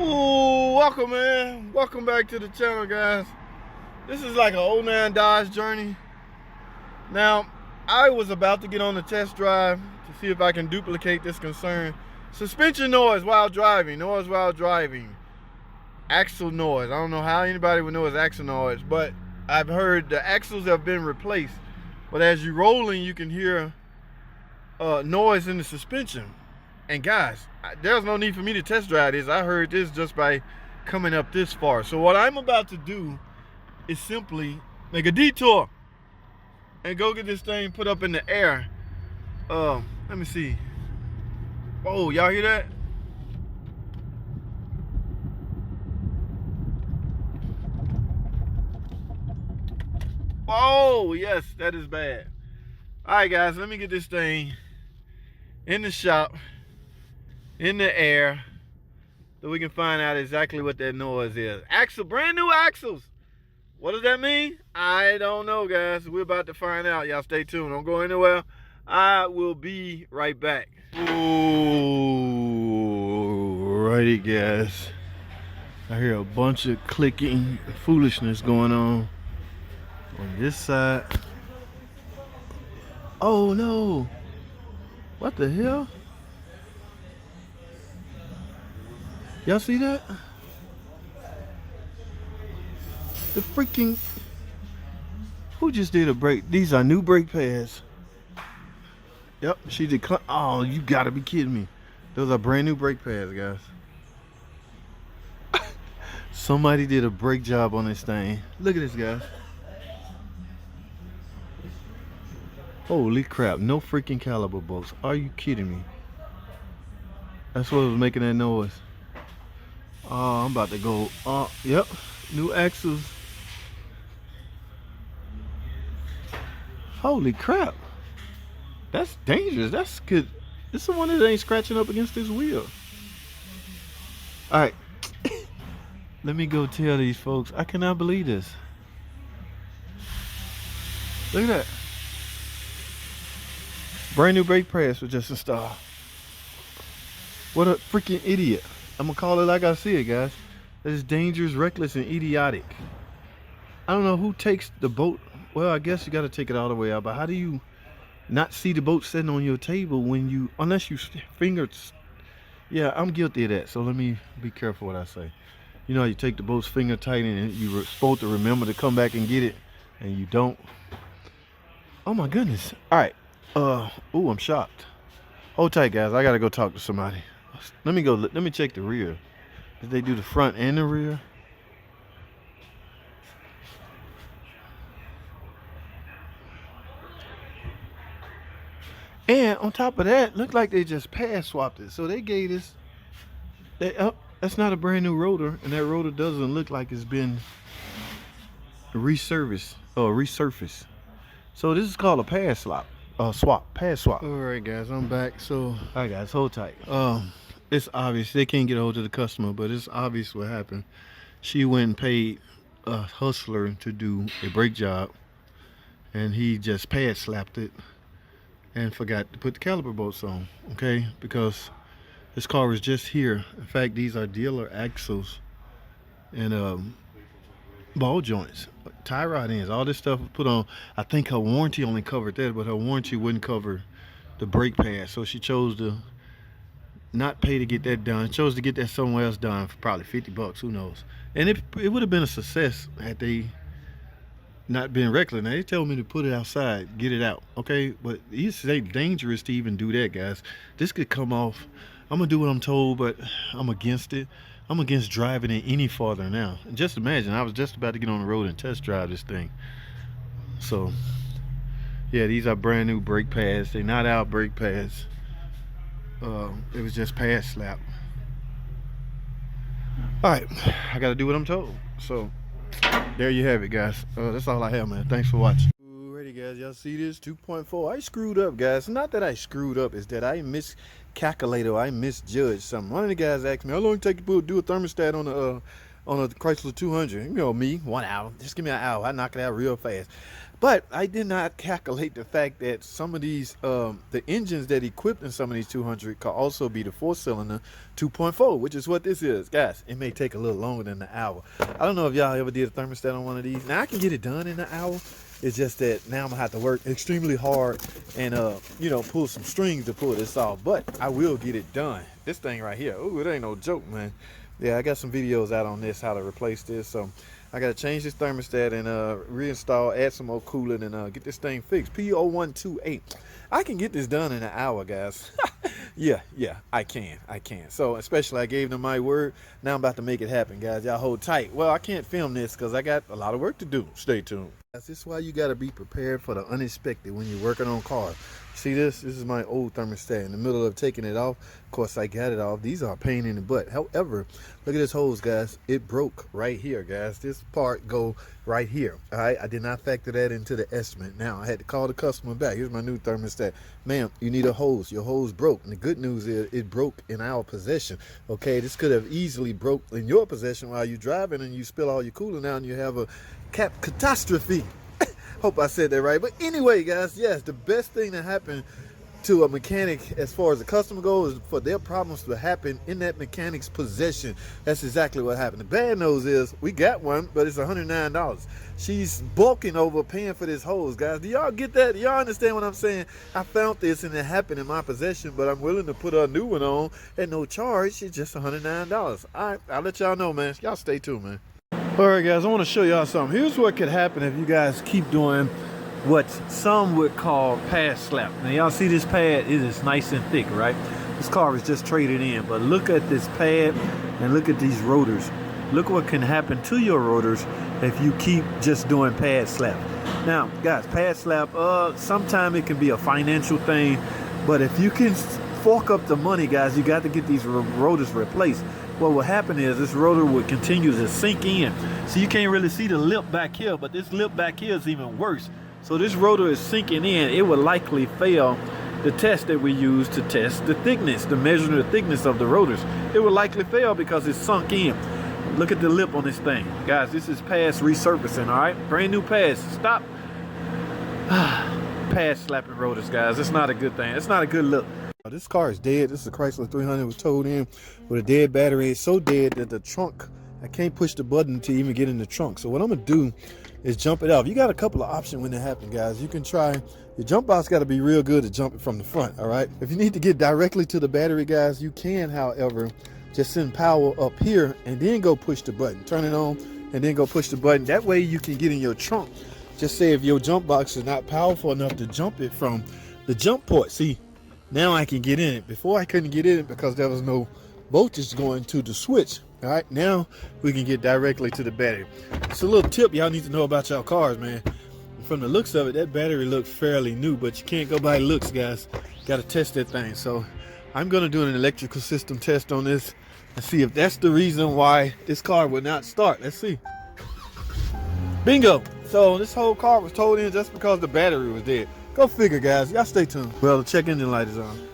Ooh, welcome, man. Welcome back to the channel, guys. This is like an '09 Dodge Journey. Now, I was about to get on the test drive to see if I can duplicate this concern. Suspension noise while driving, axle noise. I don't know how anybody would know it's axle noise, but I've heard the axles have been replaced. But as you're rolling, you can hear noise in the suspension. And guys, there's no need for me to test drive this. I heard this just by coming up this far. So what I'm about to do is simply make a detour and go get this thing put up in the air. Let me see. Oh, y'all hear that? Oh, yes, that is bad. All right, guys, let me get this thing in the shop, in the air, so we can find out exactly what that noise is. Axle, brand new axles. What does that mean? I don't know, guys. We're about to find out. Y'all stay tuned. Don't go anywhere. I will be right back. Alrighty, guys. I hear a bunch of clicking foolishness going on this side. Oh no. What the hell? Y'all see that? The freaking... Who just did a brake? These are new brake pads. Yep, she did. Oh, you gotta be kidding me. Those are brand new brake pads, guys. Somebody did a brake job on this thing. Look at this, guys. Holy crap, no freaking caliper bolts. Are you kidding me? That's what was making that noise. Oh, I'm about to go. Yep, new axles. Holy crap. That's dangerous. That's good. This is the one that ain't scratching up against this wheel. All right. Let me go tell these folks. I cannot believe this. Look at that. Brand new brake pads were just installed. What a freaking idiot. I'm gonna call it like I see it, guys. That is dangerous, reckless, and idiotic. I don't know who takes the boat. Well, I guess you gotta take it all the way out, but how do you not see the boat sitting on your table when you, unless you fingers? Yeah, I'm guilty of that, so let me be careful what I say. You know, you take the boat's finger tight and you're supposed to remember to come back and get it, and you don't. Oh my goodness. All right. Ooh, I'm shocked. Hold tight, guys. I gotta go talk to somebody. Let me check the rear. Did they do the front and the rear? And on top of that, looked like they just pad swapped it. So they gave this, that's not a brand new rotor, and that rotor doesn't look like it's been resurfaced or resurfaced. So this is called a pad swap. Pad swap. All right, guys, I'm back. So, all right, guys, hold tight. It's obvious they can't get a hold of the customer, but it's obvious what happened. She went and paid a hustler to do a brake job, and he just pad slapped it and forgot to put the caliper bolts on. Okay, because this car was just here. In fact, these are dealer axles and ball joints, tie rod ends, all this stuff was put on. I think her warranty only covered that, but her warranty wouldn't cover the brake pad, so she chose to not pay to get that done. Chose to get that somewhere else done for probably 50 bucks, who knows. And it would have been a success had they not been reckless. Now they told me to put it outside, get it out, okay? But it's dangerous to even do that, guys. This could come off. I'm gonna do what I'm told, but I'm against it. I'm against driving it any farther now. Just imagine, I was just about to get on the road and test drive this thing. So, yeah, these are brand new brake pads. They're not our brake pads. It was just pad slap. All right, I gotta do what I'm told. So, there you have it, guys. That's all I have, man. Thanks for watching. Alrighty, guys, y'all see this 2.4. I screwed up, guys. Not that I screwed up, it's that I miscalculated or I misjudged something. One of the guys asked me, how long it take you to do a thermostat on a Chrysler 200? You know me, 1 hour. Just give me an hour. I knock it out real fast. But I did not calculate the fact that some of these, the engines that equipped in some of these 200 could also be the 4-cylinder 2.4, which is what this is. Guys, it may take a little longer than an hour. I don't know if y'all ever did a thermostat on one of these. Now I can get it done in an hour. It's just that now I'm gonna have to work extremely hard and you know, pull some strings to pull this off. But I will get it done. This thing right here, ooh, it ain't no joke, man. Yeah, I got some videos out on this, how to replace this. So I gotta change this thermostat and reinstall, add some more coolant, and get this thing fixed. P0128. I can get this done in an hour, guys. yeah, I can. So especially I gave them my word. Now I'm about to make it happen, guys. Y'all hold tight. Well, I can't film this because I got a lot of work to do. Stay tuned. This is why you gotta be prepared for the unexpected when you're working on cars. See this? This is my old thermostat. In the middle of taking it off, of course I got it off. These are a pain in the butt. However, look at this hose, guys. It broke right here, guys. This part go right here. All right, I did not factor that into the estimate. Now I had to call the customer back. Here's my new thermostat. Ma'am, you need a hose. Your hose broke. And the good news is it broke in our possession. Okay, this could have easily broke in your possession while you're driving and you spill all your coolant out and you have a catastrophe. Hope I said that right. But anyway, guys, yes, the best thing that happened to a mechanic as far as the customer goes is for their problems to happen in that mechanic's possession. That's exactly what happened. The bad news is we got one, but it's $109. She's bulking over paying for this hose, guys. Do y'all get that? Do y'all understand what I'm saying? I found this and it happened in my possession, but I'm willing to put a new one on at no charge. It's just $109. All right, I'll let y'all know, man. Y'all stay tuned, man. All right, guys, I want to show y'all something. Here's what could happen if you guys keep doing what some would call pad slap. Now, y'all see this pad? It is nice and thick, right? This car was just traded in, but look at this pad and look at these rotors. Look what can happen to your rotors if you keep just doing pad slap. Now, guys, pad slap, sometimes it can be a financial thing, but if you can fork up the money, guys, you got to get these rotors replaced. What will happen is this rotor will continue to sink in. So you can't really see the lip back here, but this lip back here is even worse. So this rotor is sinking in. It will likely fail the test that we use to test the thickness, to measure the thickness of the rotors. It will likely fail because it's sunk in. Look at the lip on this thing. Guys, this is past resurfacing, all right? Brand new pads. Stop pad slapping rotors, guys. It's not a good thing. It's not a good look. This car is dead. This is a Chrysler 300. It was towed in with a dead battery. It's so dead that the trunk, I can't push the button to even get in the trunk. So what I'm gonna do is jump it off. You got a couple of options when it happens, guys. You can try, your jump box got to be real good to jump it from the front, all right? If you need to get directly to the battery, guys, you can, however, just send power up here and then go push the button. Turn it on and then go push the button. That way you can get in your trunk. Just say if your jump box is not powerful enough to jump it from the jump port. See, now I can get in it. Before I couldn't get in it because there was no voltage going to the switch. All right, now we can get directly to the battery. It's a little tip y'all need to know about y'all cars, man. From the looks of it, that battery looks fairly new, but you can't go by looks, guys. Got to test that thing. So I'm going to do an electrical system test on this and see if that's the reason why this car would not start. Let's see. Bingo. So this whole car was towed in just because the battery was dead. Go figure, guys. Y'all stay tuned. Well, the check engine light is on.